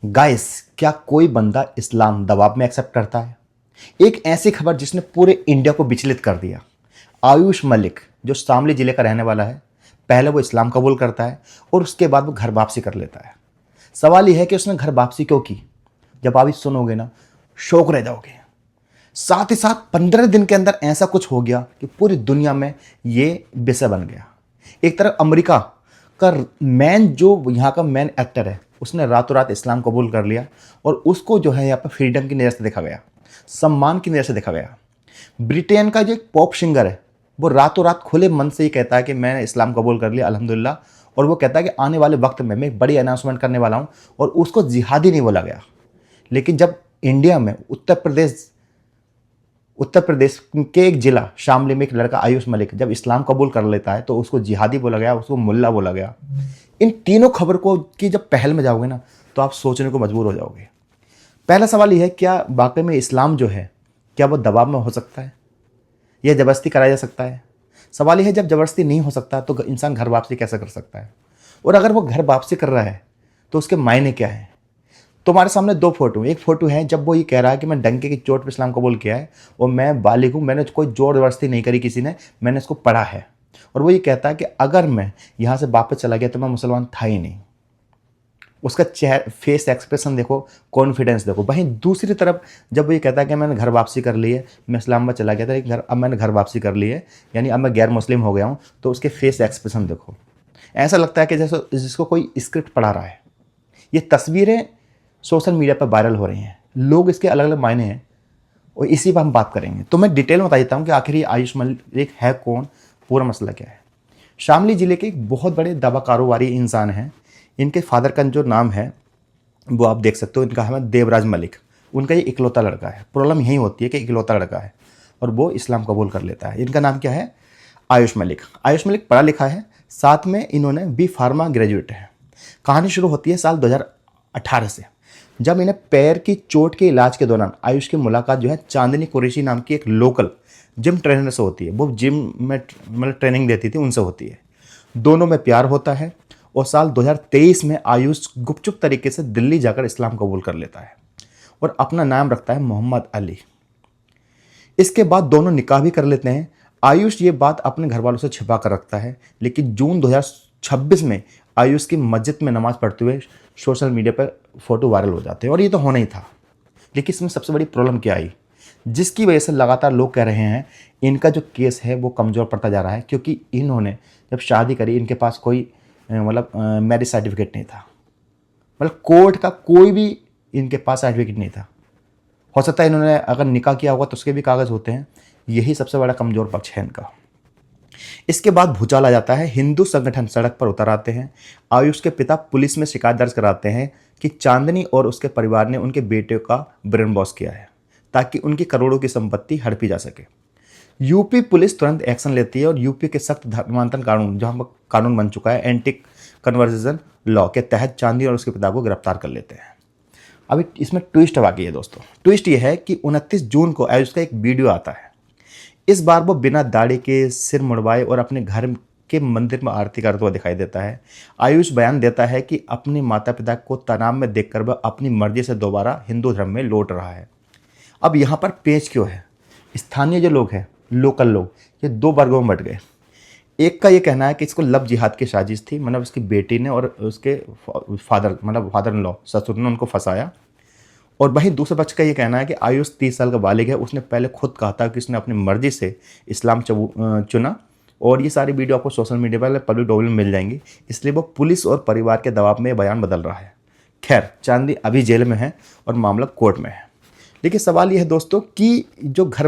Guys, क्या कोई बंदा इस्लाम दबाव में एक्सेप्ट करता है? एक ऐसी खबर जिसने पूरे इंडिया को विचलित कर दिया। आयुष मलिक, जो शामली जिले का रहने वाला है, पहले वो इस्लाम कबूल करता है और उसके बाद वो घर वापसी कर लेता है। सवाल यह है कि उसने घर वापसी क्यों की? जब आप इस सुनोगे ना, शौक रह जाओगे। साथ ही साथ 15 दिन के अंदर ऐसा कुछ हो गया कि पूरी दुनिया में ये विषय बन गया। एक तरफ अमेरिका का जो यहाँ का मेन एक्टर है, उसने रातों रात इस्लाम कबूल कर लिया और उसको जो है यहाँ पर फ्रीडम की नज़र से देखा गया, सम्मान की नज़र से देखा गया। ब्रिटेन का जो एक पॉप सिंगर है, वो रातों रात खुले मन से ही कहता है कि मैंने इस्लाम कबूल कर लिया, अल्हम्दुलिल्लाह। और वो कहता है कि आने वाले वक्त में मैं एक बड़ी अनाउंसमेंट करने वाला हूँ, और उसको जिहादी नहीं बोला गया। लेकिन जब इंडिया में उत्तर प्रदेश के एक जिला शामली में एक लड़का आयुष मलिक जब इस्लाम कबूल कर लेता है, तो उसको जिहादी बोला गया, उसको मुल्ला बोला गया। इन तीनों खबर को की जब पहल में जाओगे ना, तो आप सोचने को मजबूर हो जाओगे। पहला सवाल यह है, क्या वाकई में इस्लाम जो है, क्या वो दबाव में हो सकता है या ज़बरदस्ती कराया जा सकता है? सवाल यह है, जब ज़बरदस्ती नहीं हो सकता तो इंसान घर वापसी कैसे कर सकता है? और अगर वो घर वापसी कर रहा है तो उसके मायने क्या हैं? तुम्हारे सामने दो फोटो, एक फोटो है जब वो ये कह रहा है कि मैं डंके की चोट पर इस्लाम कबूल किया है और मैं बालिग हूँ, मैंने कोई जोर जबरदस्ती नहीं करी किसी ने, मैंने इसको पढ़ा है। और वो ये कहता है कि अगर मैं यहाँ से वापस चला गया तो मैं मुसलमान था ही नहीं। उसका चेहरा, फेस एक्सप्रेशन देखो, कॉन्फिडेंस देखो। वहीं दूसरी तरफ जब वो ये कहता है कि मैंने घर वापसी कर ली है, मैं इस्लामाबाद चला गया था लेकिन अब मैंने घर वापसी कर ली है, यानी अब मैं गैर मुस्लिम हो गया हूँ, तो उसके फेस एक्सप्रेशन देखो। ऐसा लगता है कि जैसे जिसको कोई स्क्रिप्ट पढ़ा रहा है। ये तस्वीरें सोशल मीडिया पर वायरल हो रही हैं, लोग इसके अलग अलग मायने हैं, और इसी पर हम बात करेंगे। तो मैं डिटेल में बता देता हूँ कि आखिर ये आयुष मलिक है कौन, पूरा मसला क्या है। शामली जिले के एक बहुत बड़े दवा कारोबारी इंसान हैं। इनके फादर का जो नाम है वो आप देख सकते हो, इनका है देवराज मलिक। उनका ये इकलौता लड़का है। प्रॉब्लम यही होती है कि इकलौता लड़का है और वो इस्लाम कबूल कर लेता है। इनका नाम क्या है? आयुष मलिक। आयुष मलिक पढ़ा लिखा है, साथ में इन्होंने बी फार्मा ग्रेजुएट है। कहानी शुरू होती है साल 2018 से, जब इन्हें पैर की चोट के इलाज के दौरान आयुष की मुलाकात जो है चांदनी कुरैशी नाम की एक लोकल जिम ट्रेनर से होती है। वो जिम में मतलब ट्रेनिंग देती थी, उनसे होती है। दोनों में प्यार होता है और साल 2023 में आयुष गुपचुप तरीके से दिल्ली जाकर इस्लाम कबूल कर लेता है और अपना नाम रखता है मोहम्मद अली। इसके बाद दोनों निकाह भी कर लेते हैं। आयुष ये बात अपने घर वालों से छिपा कर रखता है, लेकिन जून 2026 में आयुष की मस्जिद में नमाज पढ़ते हुए सोशल मीडिया पर फोटो वायरल हो जाते हैं। और ये तो होना ही था, लेकिन इसमें सबसे बड़ी प्रॉब्लम क्या आई, जिसकी वजह से लगातार लोग कह रहे हैं इनका जो केस है वो कमज़ोर पड़ता जा रहा है, क्योंकि इन्होंने जब शादी करी इनके पास कोई मैरिज सर्टिफिकेट नहीं था। मतलब कोर्ट का कोई भी इनके पास सर्टिफिकेट नहीं था। हो सकता है इन्होंने अगर निकाह किया होगा तो उसके भी कागज़ होते हैं। यही सबसे बड़ा कमज़ोर पक्ष है इनका। इसके बाद भूचाल आ जाता है। हिंदू संगठन सड़क पर उतर आते हैं। आयुष के पिता पुलिस में शिकायत दर्ज कराते हैं कि चांदनी और उसके परिवार ने उनके बेटे का ब्रेन वॉश किया है ताकि उनकी करोड़ों की संपत्ति हड़पी जा सके। यूपी पुलिस तुरंत एक्शन लेती है और यूपी के सख्त धर्मांतरण कानून, जहाँ पर कानून बन चुका है एंटी कन्वर्जन लॉ के तहत, चांदनी और उसके पिता को गिरफ्तार कर लेते हैं। अभी इसमें ट्विस्ट आ गई है दोस्तों। ट्विस्ट ये है कि 29 जून को आयुष का एक वीडियो आता है। इस बार वो बिना दाढ़ी के, सिर मुड़वाए और अपने घर के मंदिर में आरती करता हुआ दिखाई देता है। आयुष बयान देता है कि अपने माता पिता को तनाव में देखकर वह अपनी मर्जी से दोबारा हिंदू धर्म में लौट रहा है। अब यहाँ पर पेच क्यों है? स्थानीय जो लोग हैं, लोकल लोग, ये दो वर्गों में बट गए। एक का ये कहना है कि इसको लव जिहाद की साजिश थी, मतलब उसकी बेटी ने और उसके फादर इन लॉ, ससुर ने उनको फंसाया। और वहीं दूसरे पक्ष का ये कहना है कि आयुष 30 साल का बालिग है, उसने पहले खुद कहा था कि उसने अपनी मर्जी से इस्लाम चुना। और ये सारी वीडियो आपको सोशल मीडिया पर पब्लिक डोमेन में मिल जाएंगी, इसलिए वो पुलिस और परिवार के दबाव में बयान बदल रहा है। खैर, चांदी अभी जेल में है और मामला कोर्ट में है। लेकिन सवाल ये है दोस्तों कि जो घर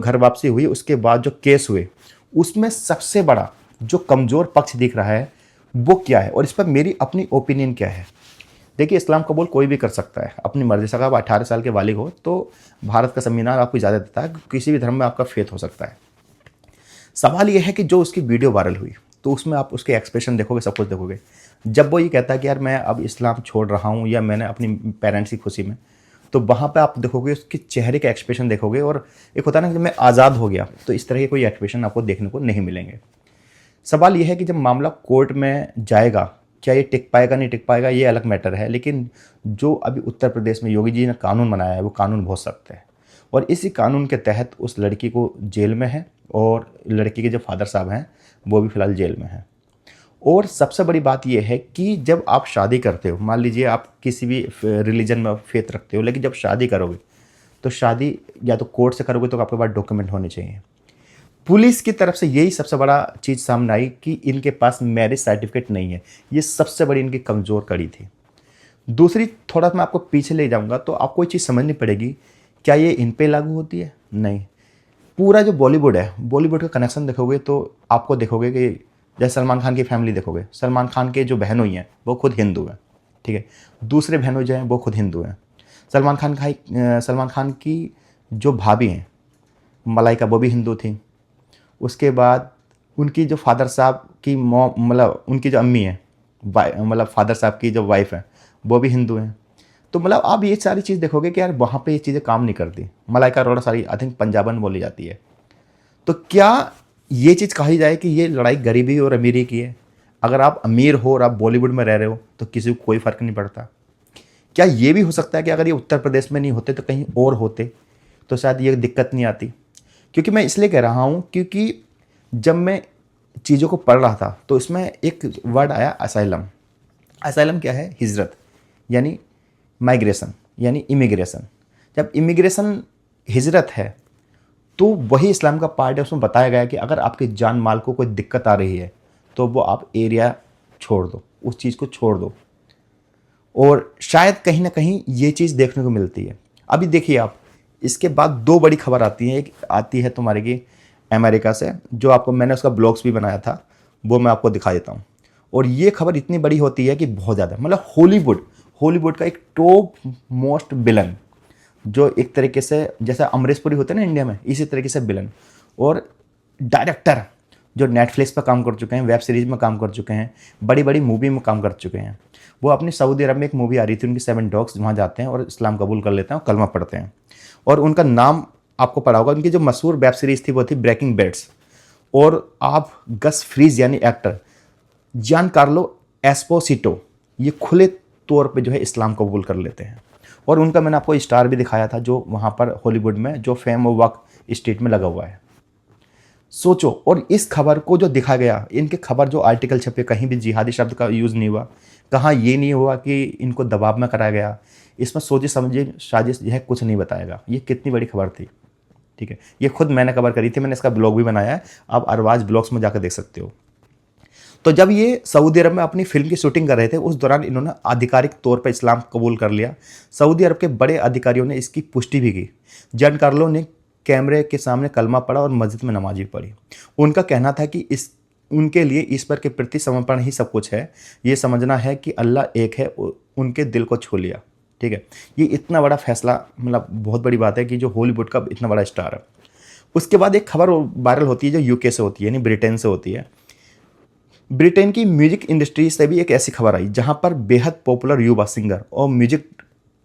वापसी हुई उसके बाद जो केस हुए, उसमें सबसे बड़ा जो कमज़ोर पक्ष दिख रहा है वो क्या है, और इस पर मेरी अपनी ओपिनियन क्या है। देखिए, इस्लाम कबूल कोई भी कर सकता है अपनी मर्जी से। अगर आप 18 साल के बालिग हो तो भारत का संविधान आपको इजाज़त देता है, किसी भी धर्म में आपका फेथ हो सकता है। सवाल यह है कि जो उसकी वीडियो वायरल हुई तो उसमें आप उसके एक्सप्रेशन देखोगे, सब कुछ देखोगे। जब वो ये कहता है कि यार मैं अब इस्लाम छोड़ रहा हूँ या मैंने अपनी पेरेंट्स की खुशी में, तो वहाँ पे आप देखोगे उसके चेहरे के एक्सप्रेशन देखोगे। और एक होता है ना कि मैं आज़ाद हो गया, तो इस तरह के कोई एक्सप्रेशन आपको देखने को नहीं मिलेंगे। सवाल यह है कि जब मामला कोर्ट में जाएगा क्या ये टिक पाएगा नहीं टिक पाएगा ये अलग मैटर है, लेकिन जो अभी उत्तर प्रदेश में योगी जी ने कानून बनाया है वो कानून बहुत सख्त है, और इसी कानून के तहत उस लड़की को जेल में है, और लड़की के जो फादर साहब हैं वो भी फ़िलहाल जेल में हैं। और सबसे बड़ी बात यह है कि जब आप शादी करते हो, मान लीजिए आप किसी भी रिलीजन में फेथ रखते हो, लेकिन जब शादी करोगे तो शादी या तो कोर्ट से करोगे तो आपके पास डॉक्यूमेंट होने चाहिए। पुलिस की तरफ से यही सबसे बड़ा चीज़ सामने आई कि इनके पास मैरिज सर्टिफिकेट नहीं है। ये सबसे बड़ी इनकी कमज़ोर कड़ी थी। दूसरी, थोड़ा मैं आपको पीछे ले जाऊंगा तो आपको ये चीज़ समझनी पड़ेगी, क्या ये इन पे लागू होती है? नहीं। पूरा जो बॉलीवुड है, बॉलीवुड का कनेक्शन देखोगे तो आपको देखोगे कि जैसे सलमान खान की फैमिली देखोगे, सलमान खान के जो बहनोई हैं वो खुद हिंदू हैं, ठीक है। दूसरे बहनोई जो हैं वो खुद हिंदू हैं। सलमान खान की जो भाभी हैं मलाइका, वो भी हिंदू थी। उसके बाद उनकी जो फादर साहब की मतलब उनकी जो अम्मी है, मतलब फादर साहब की जो वाइफ है वो भी हिंदू हैं। तो मतलब आप ये सारी चीज़ देखोगे कि यार वहाँ पे ये चीज़ें काम नहीं करती। मलाइका अरोड़ा सारी आई थिंक पंजाबन बोली जाती है। तो क्या ये चीज़ कही जाए कि ये लड़ाई गरीबी और अमीरी की है? अगर आप अमीर हो और आप बॉलीवुड में रह रहे हो तो किसी को कोई फ़र्क नहीं पड़ता। क्या ये भी हो सकता है कि अगर ये उत्तर प्रदेश में नहीं होते तो कहीं और होते तो शायद ये दिक्कत नहीं आती? क्योंकि मैं इसलिए कह रहा हूँ क्योंकि जब मैं चीज़ों को पढ़ रहा था तो इसमें एक वर्ड आया असाइलम। असाइलम क्या है? हिजरत, यानी माइग्रेशन, यानी इमिग्रेशन। जब इमिग्रेशन हिजरत है तो वही इस्लाम का पार्ट है। उसमें बताया गया है कि अगर आपके जान माल को कोई दिक्कत आ रही है तो वो आप एरिया छोड़ दो, उस चीज़ को छोड़ दो। और शायद कहीं ना कहीं ये चीज़ देखने को मिलती है। अभी देखिए आप, इसके बाद दो बड़ी खबर आती है। एक आती है तुम्हारे की अमेरिका से, जो आपको मैंने उसका ब्लॉग्स भी बनाया था, वो मैं आपको दिखा देता हूँ। और ये खबर इतनी बड़ी होती है कि बहुत ज़्यादा, मतलब हॉलीवुड का एक टॉप मोस्ट विलन, जो एक तरीके से जैसा अमरीश पुरी होते हैं ना इंडिया में, इसी तरीके से विलन और डायरेक्टर जो नेटफ्लिक्स पर काम कर चुके हैं, वेब सीरीज़ में काम कर चुके हैं, बड़ी बड़ी मूवी में काम कर चुके हैं। वो अपनी सऊदी अरब में एक मूवी आ रही थी उनकी 7 डॉग्स, वहाँ जाते हैं और इस्लाम कबूल कर लेते हैं और कलमा पढ़ते हैं। और उनका नाम आपको पढ़ा होगा, उनकी जो मशहूर वेब सीरीज़ थी वो थी ब्रेकिंग बैड्स। और आप गस फ्रीज यानी एक्टर जान कार्लो एस्पोसिटो, ये खुले तौर पे जो है इस्लाम कबूल कर लेते हैं। और उनका मैंने आपको स्टार भी दिखाया था जो वहाँ पर हॉलीवुड में जो फेम और वॉक स्ट्रीट में लगा हुआ है। सोचो, और इस खबर को जो दिखा गया, इनके खबर जो आर्टिकल छपे, कहीं भी जिहादी शब्द का यूज़ नहीं हुआ, कहाँ ये नहीं हुआ कि इनको दबाव में कराया गया। इसमें सोचिए समझिए साजिश यह कुछ नहीं बताएगा। ये कितनी बड़ी खबर थी, ठीक है। ये खुद मैंने कवर करी थी, मैंने इसका ब्लॉग भी बनाया है, आप अरवाज ब्लॉग्स में जाकर देख सकते हो। तो जब ये सऊदी अरब में अपनी फिल्म की शूटिंग कर रहे थे, उस दौरान इन्होंने आधिकारिक तौर पर इस्लाम कबूल कर लिया। सऊदी अरब के बड़े अधिकारियों ने इसकी पुष्टि भी की। जॉन कार्लो ने कैमरे के सामने कलमा पढ़ा और मस्जिद में नमाज भी पढ़ी। उनका कहना था कि उनके लिए ईश्वर के प्रति समर्पण ही सब कुछ है। ये समझना है कि अल्लाह एक है, उनके दिल को छू लिया, ठीक है। ये इतना बड़ा फैसला, मतलब बहुत बड़ी बात है कि जो हॉलीवुड का इतना बड़ा स्टार है। उसके बाद एक खबर वायरल होती है जो यूके से होती है, यानी ब्रिटेन से होती है। ब्रिटेन की म्यूजिक इंडस्ट्री से भी एक ऐसी खबर आई जहां पर बेहद पॉपुलर युवा सिंगर और म्यूजिक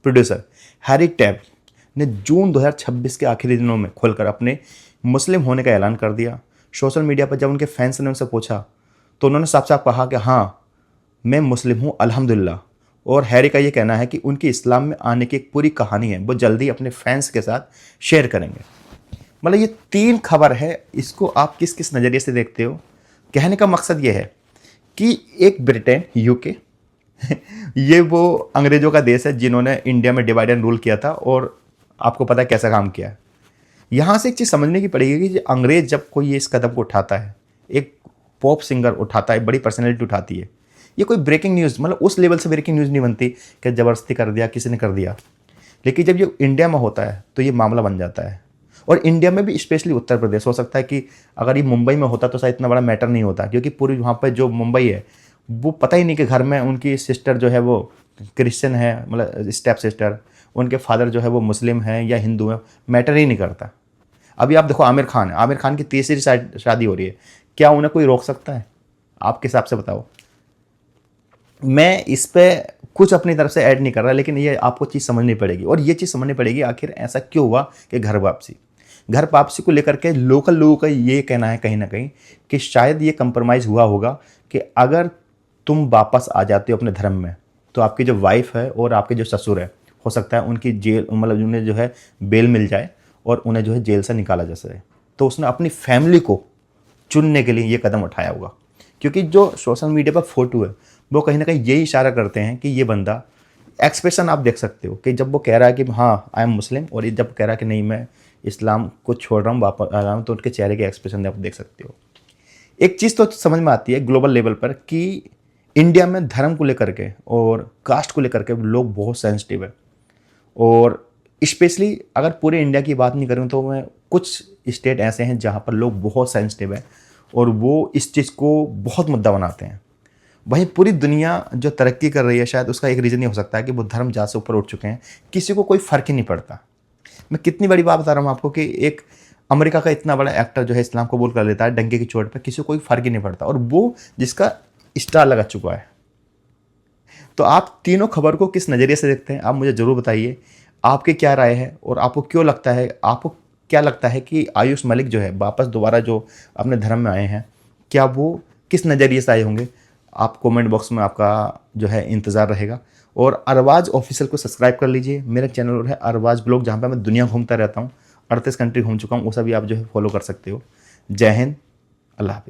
प्रोड्यूसर हैरी टैब ने जून 2026 के आखिरी दिनों में खोलकर अपने मुस्लिम होने का ऐलान कर दिया। सोशल मीडिया पर जब उनके फैंस ने उनसे पूछा तो उन्होंने साफ साफ कहा कि हाँ, मैं मुस्लिम हूँ अल्हम्दुलिल्लाह। और हैरी का ये कहना है कि उनकी इस्लाम में आने की एक पूरी कहानी है, वो जल्दी अपने फैंस के साथ शेयर करेंगे। मतलब ये 3 खबर है, इसको आप किस किस नज़रिए से देखते हो? कहने का मकसद ये है कि एक ब्रिटेन, यूके ये वो अंग्रेज़ों का देश है जिन्होंने इंडिया में डिवाइड एंड रूल किया था, और आपको पता है कैसा काम किया। यहाँ से एक चीज़ समझने की पड़ेगी कि अंग्रेज़ जब कोई इस कदम को उठाता है, एक पॉप सिंगर उठाता है, बड़ी पर्सनैलिटी उठाती है, ये कोई ब्रेकिंग न्यूज़, मतलब उस लेवल से ब्रेकिंग न्यूज़ नहीं बनती कि ज़बरदस्ती कर दिया, किसी ने कर दिया। लेकिन जब ये इंडिया में होता है तो ये मामला बन जाता है। और इंडिया में भी स्पेशली उत्तर प्रदेश, हो सकता है कि अगर ये मुंबई में होता तो शायद इतना बड़ा मैटर नहीं होता, क्योंकि पूरी वहाँ पर जो मुंबई है वो पता ही नहीं कि घर में उनकी सिस्टर जो है वो क्रिश्चियन है, मतलब स्टेप सिस्टर, उनके फादर जो है वो मुस्लिम हैं या हिंदू हैं, मैटर ही नहीं करता। अभी आप देखो आमिर खान की तीसरी शादी हो रही है, क्या उन्हें कोई रोक सकता है? आपके हिसाब से बताओ। मैं इस पे कुछ अपनी तरफ से ऐड नहीं कर रहा, लेकिन ये आपको चीज़ समझनी पड़ेगी। और ये चीज़ समझनी पड़ेगी आखिर ऐसा क्यों हुआ कि घर वापसी को लेकर के लोकल लोगों का ये कहना है कहीं ना कहीं कि शायद ये कंप्रोमाइज़ हुआ होगा कि अगर तुम वापस आ जाते हो अपने धर्म में, तो आपकी जो वाइफ है और आपके जो ससुर है, हो सकता है उनकी जेल मतलब उन्हें जो है बेल मिल जाए और उन्हें जो है जेल से निकाला जा सके। तो उसने अपनी फैमिली को चुनने के लिए ये कदम उठाया होगा, क्योंकि जो सोशल मीडिया पर फोटो है वो कहीं ना कहीं यही इशारा करते हैं कि ये बंदा, एक्सप्रेशन आप देख सकते हो कि जब वो कह रहा है कि हाँ आई एम मुस्लिम, और ये जब कह रहा है कि नहीं मैं इस्लाम को छोड़ रहा हूँ वापस आ रहा हूँ, तो उनके चेहरे के एक्सप्रेशन आप देख सकते हो। एक चीज़ तो समझ में आती है ग्लोबल लेवल पर कि इंडिया में धर्म को लेकर के और कास्ट को लेकर के लोग बहुत सेंसिटिव है। और स्पेशली अगर पूरे इंडिया की बात नहीं करूँ तो मैं कुछ स्टेट ऐसे हैं जहाँ पर लोग बहुत सेंसिटिव है और वो इस चीज़ को बहुत मुद्दा बनाते हैं। वहीं पूरी दुनिया जो तरक्की कर रही है, शायद उसका एक रीज़न ये हो सकता है कि वो धर्म जात से ऊपर उठ चुके हैं, किसी को कोई फ़र्क ही नहीं पड़ता। मैं कितनी बड़ी बात बता रहा हूँ आपको कि एक अमेरिका का इतना बड़ा एक्टर जो है इस्लाम कबूल कर लेता है डंके की चोट पर, किसी को कोई फ़र्क ही नहीं पड़ता, और वो जिसका स्टार लगा चुका है। तो आप तीनों खबर को किस नज़रिए से देखते हैं, आप मुझे ज़रूर बताइए। आपकी क्या राय है और आपको क्यों लगता है, आपको क्या लगता है कि आयुष मलिक जो है वापस दोबारा जो अपने धर्म में आए हैं, क्या वो किस नज़रिए से आए होंगे? आप कमेंट बॉक्स में आपका जो है इंतज़ार रहेगा। और अरबाज ऑफिशियल को सब्सक्राइब कर लीजिए। मेरा चैनल है अरबाज ब्लॉग, जहाँ पे मैं दुनिया घूमता रहता हूँ, 38 कंट्री घूम चुका हूँ, वो सभी आप जो है फॉलो कर सकते हो। जय हिंद, अल्लाह हाफ़िज़।